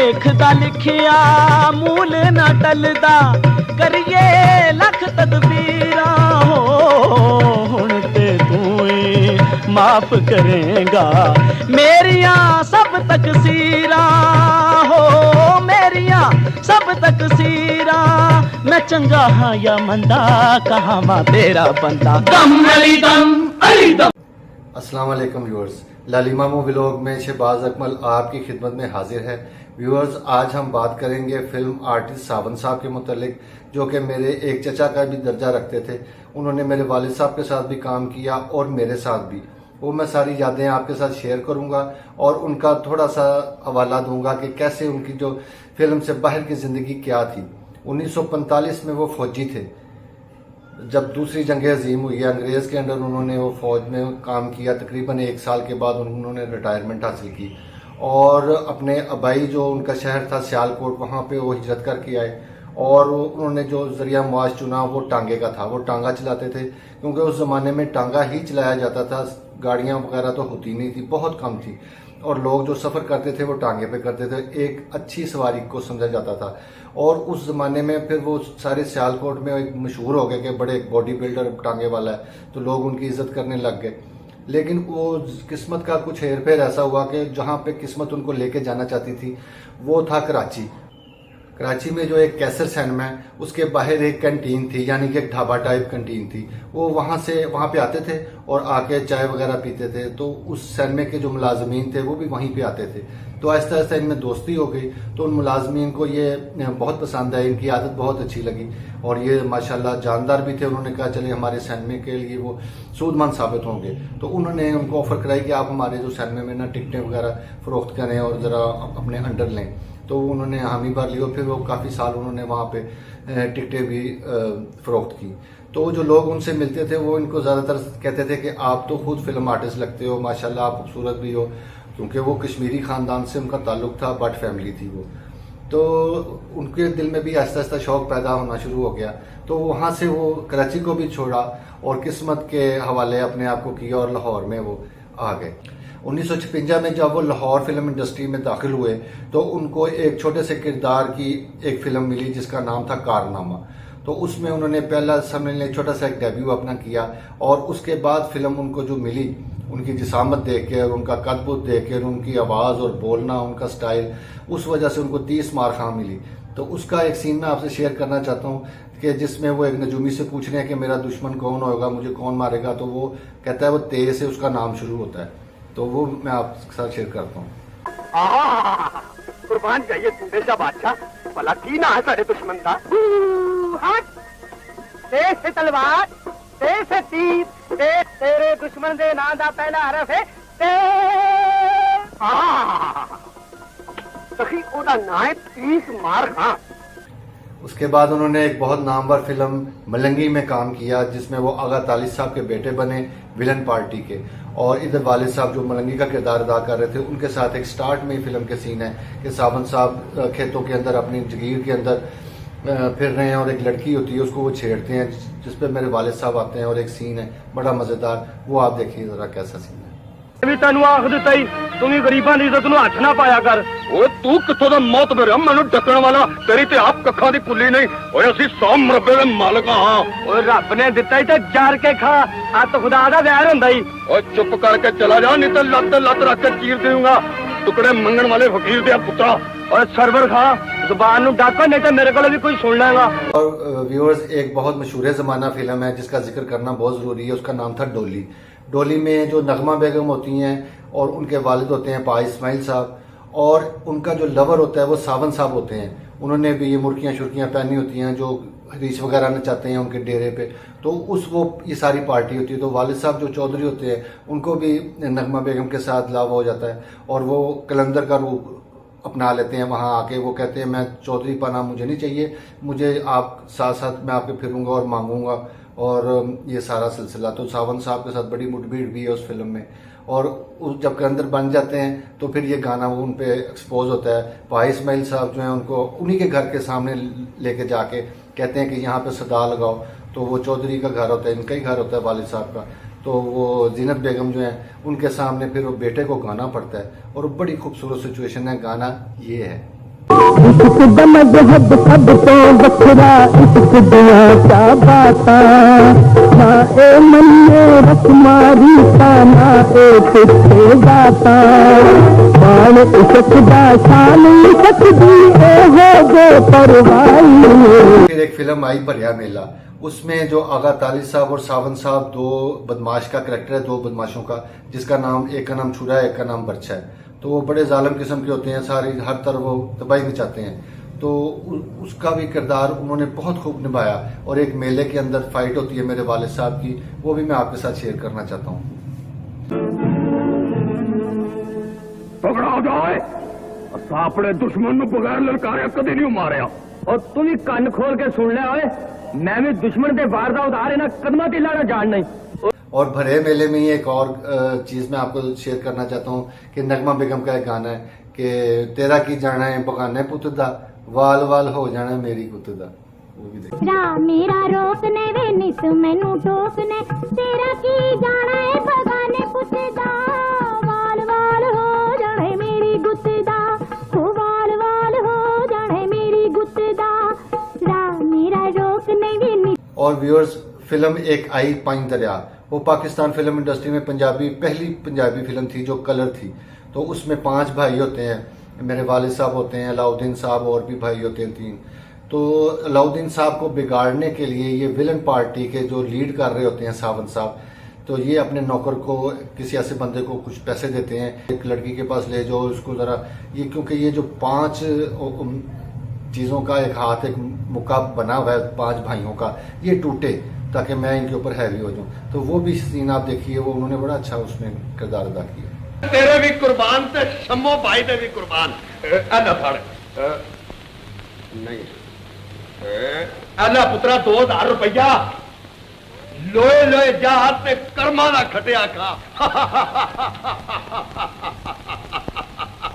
लेखदा लिखिया मूल ना टलदा करिए लख तदबीरा हो हुण ते तू ही माफ करेगा मेरिया सब तकसीरा हो मेरिया सब तकसीरा मैं चंगा हाँ या मंदा कहाँ मां तेरा बंदा दम अली दम अली दम। अस्सलाम वालेकुम व्यूअर्स, लालिमा व्लॉग में शहबाज अकमल आपकी खिदमत में हाजिर है। व्यूअर्स, आज हम बात करेंगे फिल्म आर्टिस्ट सावन साहब के मुतालिक, जो कि मेरे एक चचा का भी दर्जा रखते थे। उन्होंने मेरे वालिद साहब के साथ भी काम किया और मेरे साथ भी। वो मैं सारी यादें आपके साथ शेयर करूंगा और उनका थोड़ा सा हवाला दूंगा कि कैसे उनकी जो फिल्म से बाहर की जिंदगी क्या थी। 1945 में वो फौजी थे। जब दूसरी जंग अजीम हुई, अंग्रेज के अंडर उन्होंने वो फौज में काम किया। तकरीबन 1 साल के बाद उन्होंने रिटायरमेंट हासिल की और अपने आबाई जो उनका शहर था सियालकोट, वहाँ पे वो हिजरत करके आए और उन्होंने जो जरिया मुआश चुना वो टांगे का था। वो टांगा चलाते थे क्योंकि उस जमाने में टांगा ही चलाया जाता था, गाड़ियां वगैरह तो होती नहीं थी, बहुत कम थी और लोग जो सफर करते थे वो टांगे पे करते थे। एक अच्छी सवारी को समझा जाता था और उस जमाने में फिर वो सारे सियालकोट में एक मशहूर हो गए कि बड़े बॉडी बिल्डर टांगे वाला है, तो लोग उनकी इज्जत करने लग गए। लेकिन वो किस्मत का कुछ हेर फेर ऐसा हुआ कि जहां पे किस्मत उनको लेके जाना चाहती थी वो था कराची। कराची में जो एक कैसर सैनमा है उसके बाहर एक कैंटीन थी, यानी कि एक ढाबा टाइप कैंटीन थी। वो वहां पे आते थे और आके चाय वगैरह पीते थे। तो उस सैनमे के जो मुलाजमीन थे वो भी वहीं पे आते थे। तो आहिस्ता आहिस्ता इनमें दोस्ती हो गई। तो उन मुलाजमीन को ये बहुत पसंद आई, इनकी आदत बहुत अच्छी लगी और ये माशाल्लाह जानदार भी थे। उन्होंने कहा चले हमारे सैनमे के लिए वो सूदमंद साबित होंगे। तो उन्होंने उनको ऑफर कराई कि आप हमारे जो सैनमे में ना टिकटें वगैरह फरोख्त करें और जरा अपने अंडर लें। तो उन्होंने हामी भर ली और फिर वो काफ़ी साल उन्होंने वहाँ पे टिकटें भी फरोख्त की। तो जो लोग उनसे मिलते थे वो इनको ज़्यादातर कहते थे कि आप तो खुद फिल्म आर्टिस्ट लगते हो, माशाल्लाह आप खूबसूरत भी हो, क्योंकि वो कश्मीरी ख़ानदान से उनका ताल्लुक था, बट फैमिली थी वो। तो उनके दिल में भी आहिस्ता आहिस्ता शौक पैदा होना शुरू हो गया। तो वहाँ से वो कराची को भी छोड़ा और किस्मत के हवाले अपने आप को किया और लाहौर में वो आ गए। 1956 में जब वो लाहौर फिल्म इंडस्ट्री में दाखिल हुए तो उनको एक छोटे से किरदार की एक फिल्म मिली जिसका नाम था कारनामा। तो उसमें उन्होंने पहला समझ छोटा सा एक डेब्यू अपना किया और उसके बाद फिल्म उनको जो मिली, उनकी जिसामत देख के और उनका कदबुत देख के और उनकी आवाज़ और बोलना, उनका स्टाइल, उस वजह से उनको 30 मार खां मिली। तो उसका एक सीन मैं आपसे शेयर करना चाहता हूँ कि जिसमें वो एक नजूमी से पूछ रहे हैं कि मेरा दुश्मन कौन होगा, मुझे कौन मारेगा। तो वो कहता है वो ते से उसका नाम शुरू होता है। तो वो मैं आपके साथ शेयर करता हूँ। कुर्बान चाहिए तूने सा बादशाह, भला की ना है सारे दुश्मन का। तेज से तलवार, तेज से तीर, तेरे दुश्मन दे नाम दा पहला हरफ है ते। सखी ओदा ना है 30 मार खां। उसके बाद उन्होंने एक बहुत नामवर फिल्म मलंगी में काम किया जिसमें वो आगा तालिब साहब के बेटे बने विलन पार्टी के, और इधर वालिद साहब जो मलंगी का किरदार अदा कर रहे थे उनके साथ एक स्टार्ट में ही फिल्म के सीन है कि सावन साहब खेतों के अंदर अपनी जगीर के अंदर फिर रहे हैं और एक लड़की होती है उसको वो छेड़ते हैं, जिसपे मेरे वालिद साहब आते हैं और एक सीन है बड़ा मजेदार, वो आप देखिए जरा कैसा सीन है। तेन आख दिता ही तू गरीबों की इज्जत हथ ना पाया कर। तू कितों का मौत मेरा मैनू डकण वाला, तेरी ते आप कखा दी कुली नहीं। असी 100 मरबे के मालक हाँ। रब ने दिता ही तो जार के खा, अत खुदा का वैर होंदा ही। चुप करके चला जा, नहीं तो लत लत रख के चीर दूंगा। टुकड़े मंगण वाले फकीर दिया पुत्रा। और सरवर खा जुबान नू डाको, नहीं तो मेरे को भी कोई सुन लेगा। और व्यूअर्स, एक बहुत मशहूर जमाना फिल्म है जिसका जिक्र करना बहुत जरूरी है, उसका नाम था डोली। डोली में जो नगमा बेगम होती हैं और उनके वालिद होते हैं पा इस्माइल साहब, और उनका जो लवर होता है वो सावन साहब होते हैं। उन्होंने भी ये मुर्कियाँ शुर्कियाँ पहनी होती हैं जो रीछ वगैरह नचाते हैं उनके डेरे पे। तो वो ये सारी पार्टी होती है। तो वालिद साहब जो चौधरी होते हैं उनको भी नगमा बेगम के साथ लावा हो जाता है और वो कलंदर का रूप अपना लेते हैं। वहाँ आके वो कहते हैं मैं चौधरी पना मुझे नहीं चाहिए, मुझे आप साथ साथ मैं आपके फिरूंगा और मांगूंगा, और ये सारा सिलसिला। तो सावन साहब के साथ बड़ी मुठभेड़ भी है उस फिल्म में। और जब कलंदर बन जाते हैं तो फिर ये गाना वो उन पे एक्सपोज होता है। पा इस्माइल साहब जो है उनको उन्हीं के घर के सामने लेके जाके कहते हैं कि यहाँ पे सदा लगाओ। तो वो चौधरी का घर होता है, इनका ही घर होता है वालिद साहब का। तो वो जीनत बेगम जो है उनके सामने फिर वो बेटे को गाना पड़ता है और बड़ी खूबसूरत सिचुएशन है। गाना ये है। इश्क दा मजहब सब तो बखरा इश्क दिया क्या बाता ना ए मन्ने रखमारी का ना ए पिछे जाता पान इश्क दा शान इश्क दी ए हो गो परवाई। फिर एक फिल्म आई भरिया मेला, उसमें जो आगा ताली साहब और सावन साहब दो बदमाश का करेक्टर है, दो बदमाशों का, जिसका नाम एक का नाम छुरा है एक का नाम बर्छा है। तो वो बड़े जालिम किस्म के होते हैं, सारी हर तरफ वो तबाही मचाते हैं। तो उसका भी किरदार उन्होंने बहुत खूब निभाया। और एक मेले के अंदर फाइट होती है मेरे वालिद साहब की, वो भी मैं आपके साथ शेयर करना चाहता हूँ। पकड़ा हो जाए अपने दुश्मन को बगैर ललकारे कभी नहीं मारिया। और तुम ही कान खोल के सुन ले ओए, मैं भी दुश्मन के वार का उधार ना कदमा की लाना जान नहीं। और भरे मेले में ही एक और चीज मैं आपको शेयर करना चाहता हूँ कि नगमा बेगम का एक गाना है कि तेरा की जाना है बगाने पुत दा, वाल वाल हो जाना है मेरी कुत दा। वो भी देखिए। मेरा रोकने वे नित मैनू टोकने, तेरा की जाना है बगाने पुत दा, वाल वाल हो जाना है मेरी गुत दा, वाल वाल हो जाना है मेरी गुत दा, मेरा रोकने वे नित। और व्यूअर्स, फिल्म एक आई पांच दरिया, वो पाकिस्तान फिल्म इंडस्ट्री में पहली पंजाबी फिल्म थी जो कलर थी। तो उसमें 5 भाई होते हैं, मेरे वालिद साहब होते हैं, अलाउद्दीन साहब और भी भाई होते हैं 3। तो अलाउद्दीन साहब को बिगाड़ने के लिए ये विलन पार्टी के जो लीड कर रहे होते हैं सावन साहब, तो ये अपने नौकर को किसी ऐसे बंदे को कुछ पैसे देते हैं, एक लड़की के पास ले जाओ उसको जरा, ये क्योंकि ये जो 5 चीजों का एक हाथ एक मुक्का बना हुआ है 5 भाइयों का, ये टूटे ताकि मैं इनके ऊपर हैवी हो जाऊं। तो वो भी सीन आप देखिए, वो उन्होंने बड़ा अच्छा उसमें किरदार अदा किया। तेरे भी कुर्बान ते शम्मो भाई दे भी कुर्बान। अल्लाह फड़ नहीं अल्लाह पुत्रा 2000 रुपया लोए लोए जहाज पे कर्मा ना खटिया खा।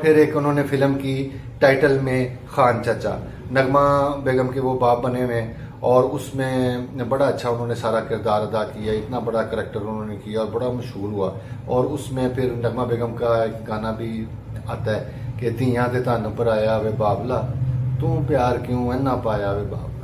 फिर एक उन्होंने फिल्म की टाइटल में खान चाचा, नगमा बेगम के वो बाप बने हुए, और उसमें बड़ा अच्छा उन्होंने सारा किरदार अदा किया, इतना बड़ा करैक्टर उन्होंने किया और बड़ा मशहूर हुआ। और उसमें फिर नगमा बेगम का एक गाना भी आता है कि दियां दे तन पर आया वे बाबला, तू प्यार क्यों है ना पाया वे बाबला।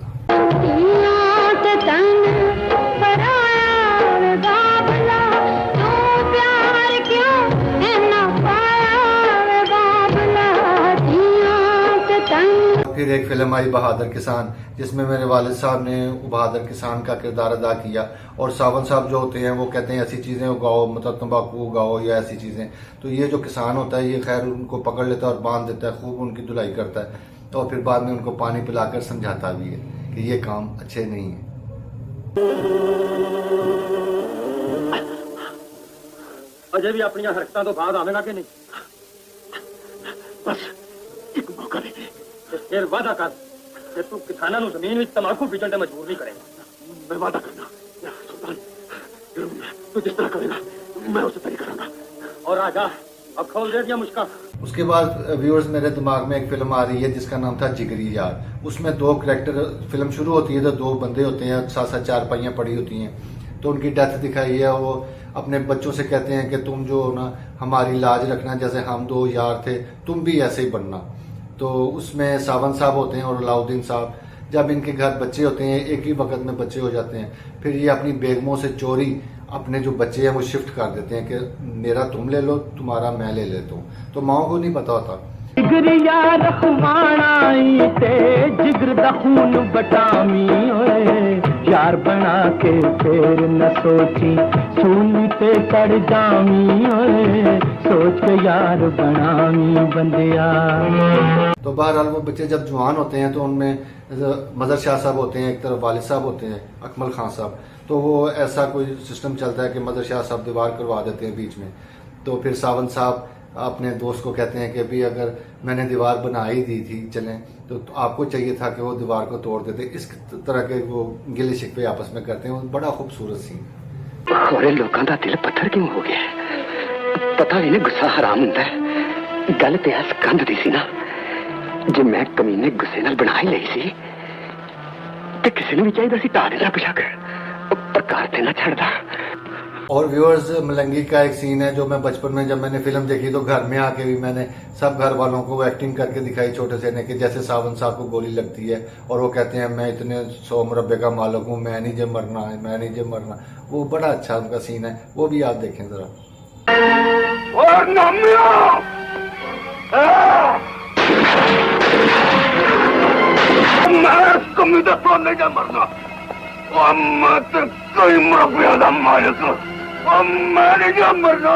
फिर एक फिल्म आई बहादुर किसान, जिसमें मेरे वालिद साहब ने बहादुर किसान का किरदार अदा किया। और सावन साहब जो होते हैं वो कहते हैं ऐसी चीजें उगाओ, मतलब तंबाकू उगाओ या ऐसी चीजें। तो ये जो किसान होता है ये खैर उनको पकड़ लेता है और बांध देता है, खूब उनकी धुलाई करता है, और फिर बाद में उनको पानी पिलाकर समझाता भी है कि ये काम अच्छे नहीं है। अजय भी अपनी हरकतों तो बाद आवेगा कि नहीं? बस एक मौका दे दे, फिर वादा कर कि तू किसानों को जमीन में तंबाकू बीजने से मजबूर नहीं करेगा। मैं वादा करना सुल्तान, तू जिस तरह करेगा मैं उसे तरी करूंगा। और राजा अब खोल दे दिया मुश्किल। उसके बाद व्यूअर्स मेरे दिमाग में एक फिल्म आ रही है जिसका नाम था जिगरी यार। उसमें 2 करैक्टर, फिल्म शुरू होती है तो 2 बंदे होते हैं, साथ साथ 4 पहियां पड़ी होती हैं, तो उनकी डेथ दिखाई है। वो अपने बच्चों से कहते हैं कि तुम जो ना हमारी लाज रखना, जैसे हम 2 यार थे तुम भी ऐसे ही बनना। तो उसमें सावन साहब होते हैं और अलाउद्दीन साहब, जब इनके घर बच्चे होते हैं एक ही वक्त में बच्चे हो जाते हैं, फिर ये अपनी बेगमों से चोरी अपने जो बच्चे हैं वो शिफ्ट कर देते हैं कि मेरा तुम ले लो, तुम्हारा मैं ले लेता हूँ। तो माओ को नहीं पता होता। जिगर यार रखवानाई ते जिगर दा खून बटामी ओए, यार बना के फिर न सोची सूली ते पड़ जामी ओए, सोच के यार बनामी बंदिया। तो बहरहाल वो बच्चे जब जवान होते हैं तो उनमें मजर शाह साहब होते हैं, एक तरफ वालिद साहब होते हैं अकमल खान साहब, तो वो ऐसा कोई सिस्टम चलता है कि मजर शाह साहब दीवार करवा देते हैं बीच में। तो फिर सावन साहब अपने दोस्त को कहते हैं कि अभी अगर मैंने दीवार बना ही दी थी चलें, तो आपको चाहिए था कि वो दीवार को तोड़ देते। इस तरह के वो गिले शिकवे आपस में करते हैं, वो बड़ा खूबसूरत सीन। खोरे लोगों का दिल पत्थर क्यों हो गया? पता इन्हें गुस्सा हराम होता है। गल तो इस कंध दी सी ना, जे मैं कमीने गुस्से नाल बना ही लई सी ते किसी ने भी चाहिए सी ढा देना बेशक, पर घर ते ना छड़दा। और व्यूअर्स, मलंगी का एक सीन है जो मैं बचपन में जब मैंने फिल्म देखी तो घर में आके भी मैंने सब घर वालों को एक्टिंग करके दिखाई छोटे से ने कि जैसे सावन साहब को गोली लगती है और वो कहते हैं मैं इतने 100 मुरब्बे का मालिक हूँ, मैं नहीं जे मरना है, मैं नहीं जे मरना। वो बड़ा अच्छा उनका सीन है, वो भी आप देखें जरा। और मैं कमी तो नहीं जा मरना, मैं तो कई मुरब्बे का मालिक हूँ, मैं नहीं जा मरना।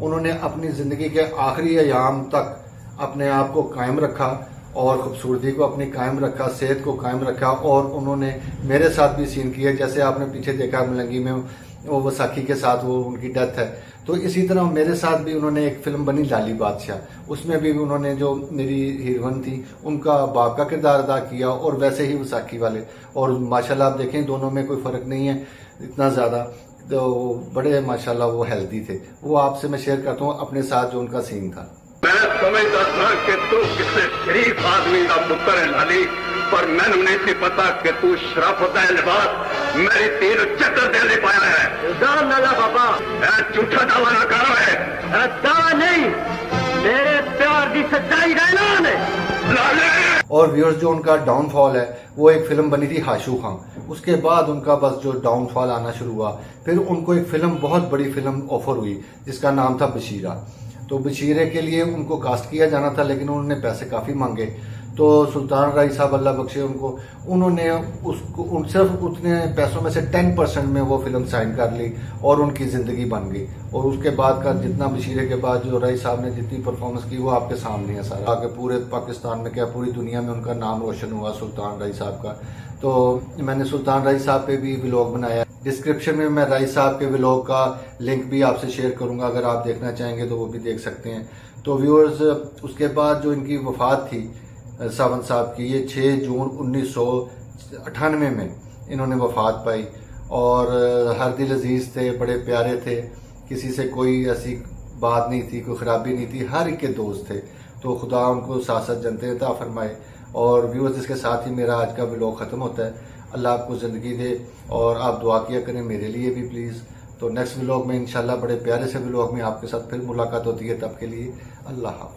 उन्होंने अपनी जिंदगी के आखिरी अयाम तक अपने आप को कायम रखा और खूबसूरती को अपनी कायम रखा, सेहत को कायम रखा। और उन्होंने मेरे साथ भी सीन किए, जैसे आपने पीछे देखा मलंगी में वो वसाखी के साथ वो उनकी डेथ है, तो इसी तरह मेरे साथ भी उन्होंने एक फिल्म बनी लाली बादशाह, उसमें भी उन्होंने जो मेरी हीरोइन थी उनका बाप का किरदार अदा किया और वैसे ही वसाखी वाले। और माशाल्लाह आप देखें दोनों में कोई फर्क नहीं है इतना ज्यादा, तो बड़े माशाल्लाह वो हेल्दी थे। वो आपसे मैं शेयर करता हूँ अपने साथ जो उनका सीन था। मैं समझता था कि तू किसी शरीफ आदमी का पुत्र है लाली, पर मैंने नहीं थी पता कि तू शराफत लिबास मेरी तीर चक्कर दे ले पाया है। नाला बाबा झूठा दावा ना करो है, दावा नहीं, मेरे प्यार की सच्चाई रहना है। और व्यूअर्स, जो उनका डाउनफॉल है वो एक फिल्म बनी थी हाशू खां, उसके बाद उनका बस जो डाउनफॉल आना शुरू हुआ। फिर उनको एक फिल्म, बहुत बड़ी फिल्म ऑफर हुई जिसका नाम था बशीरा। तो बशीरे के लिए उनको कास्ट किया जाना था, लेकिन उन्होंने पैसे काफी मांगे। तो सुल्तान राय साहब अल्लाह बख्शे उनको, उन्होंने उसको सिर्फ उतने पैसों में से 10% में वो फिल्म साइन कर ली और उनकी जिंदगी बन गई। और उसके बाद का जितना बशीरे के बाद जो राय साहब ने जितनी परफॉर्मेंस की वो आपके सामने है सारा, आगे पूरे पाकिस्तान में क्या पूरी दुनिया में उनका नाम रोशन हुआ सुल्तान राय साहब का। तो मैंने सुल्तान राय साहब पे भी व्लॉग बनाया, डिस्क्रिप्शन में मैं राय साहब के व्लॉग का लिंक भी आपसे शेयर करूंगा, अगर आप देखना चाहेंगे तो वो भी देख सकते हैं। तो व्यूअर्स, उसके बाद जो इनकी वफात थी सावन साहब की, ये 6 जून 1998 में इन्होंने वफात पाई। और हर दिल अजीज थे, बड़े प्यारे थे, किसी से कोई ऐसी बात नहीं थी, कोई खराबी नहीं थी, हर एक के दोस्त थे। तो खुदा उनको साथ जनते अता फरमाए। और व्यूअर्स, इसके साथ ही मेरा आज का व्लॉग खत्म होता है। अल्लाह आपको जिंदगी दे और आप दुआ किया करें मेरे लिए भी प्लीज। तो नेक्स्ट व्लॉग में इंशाल्लाह बड़े प्यारे से व्लॉग में आपके साथ फिर मुलाकात होती है, तब के लिए अल्लाह हाफ़िज़।